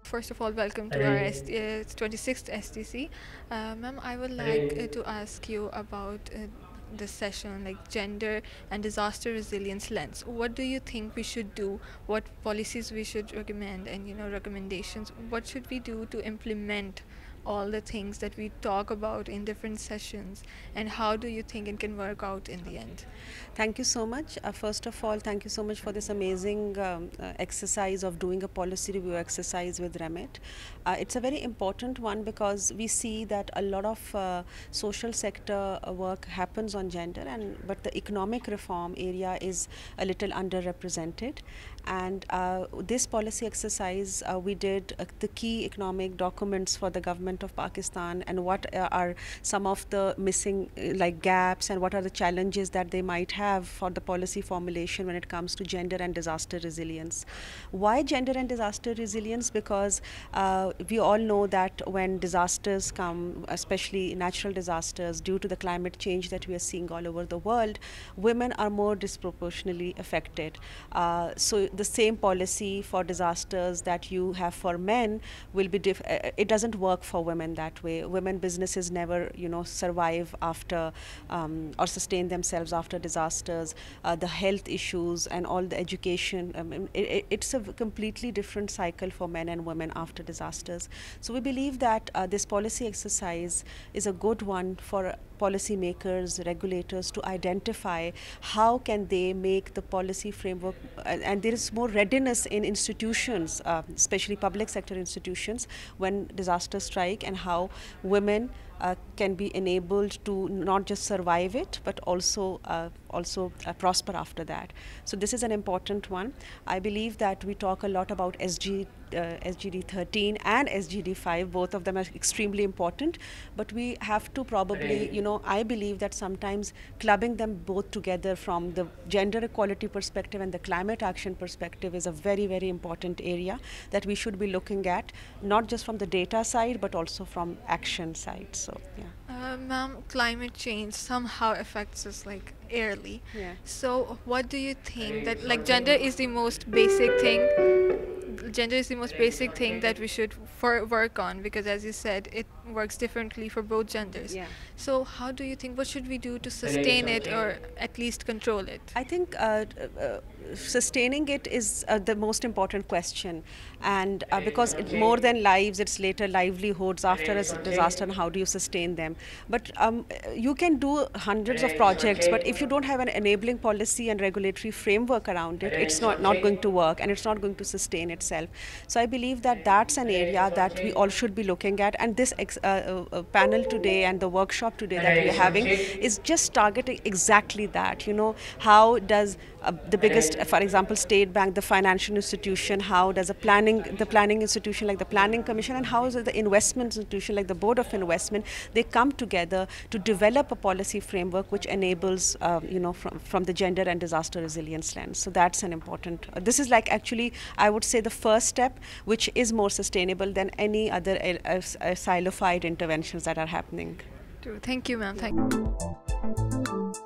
First of all, welcome to our 26th STC. Ma'am, I would like to ask you about this session, like gender and disaster resilience lens. What do you think we should do? What policies we should recommend, and recommendations? What should we do to implement all the things that we talk about in different sessions, and how do you think it can work out in the end? Thank you so much. First of all, thank you so much for this amazing exercise of doing a policy review exercise with REMIT. It's a very important one because we see that a lot of social sector work happens on gender, but the economic reform area is a little underrepresented. And this policy exercise, we did the key economic documents for the government of Pakistan, and what are some of the missing gaps, and what are the challenges that they might have for the policy formulation when it comes to gender and disaster resilience. Why gender and disaster resilience? Because we all know that when disasters come, especially natural disasters due to the climate change that we are seeing all over the world, women are more disproportionately affected. So the same policy for disasters that you have for men will be it doesn't work for women that way. Women businesses never survive after or sustain themselves after disasters. The health issues and all the education, it's a completely different cycle for men and women after disasters. So we believe that this policy exercise is a good one for policymakers, regulators to identify how can they make the policy framework, and there is more readiness in institutions, especially public sector institutions, when disasters strike, and how women can be enabled to not just survive it, but also prosper after that. So this is an important one. I believe that we talk a lot about SGD 13 and SGD 5. Both of them are extremely important, but we have to probably, I believe that sometimes clubbing them both together from the gender equality perspective and the climate action perspective is a very, very important area that we should be looking at, not just from the data side, but also from action side. So, yeah. Ma'am, climate change somehow affects us yearly. Yeah. So what do you think that gender is the most basic thing? Gender is the most basic thing that we should work on, because as you said, it works differently for both genders. Yeah. So how do you think, what should we do to sustain it or at least control it? I think sustaining it is the most important question, and because more than lives, it's later livelihoods after a disaster, and how do you sustain them. But you can do hundreds of projects, but if you don't have an enabling policy and regulatory framework around it, it's not going to work, and it's not going to sustain itself. So I believe that that's an area that we all should be looking at, and this panel today and the workshop today that we're having is just targeting exactly that. How does the biggest, for example, State Bank, the financial institution, how does the planning institution like the Planning Commission, and how is it the investment institution like the Board of Investment, they come together to develop a policy framework which enables, from the gender and disaster resilience lens. So that's an important, this is actually, I would say, the first step, which is more sustainable than any other silofied interventions that are happening. True. Thank you, ma'am. Thank you.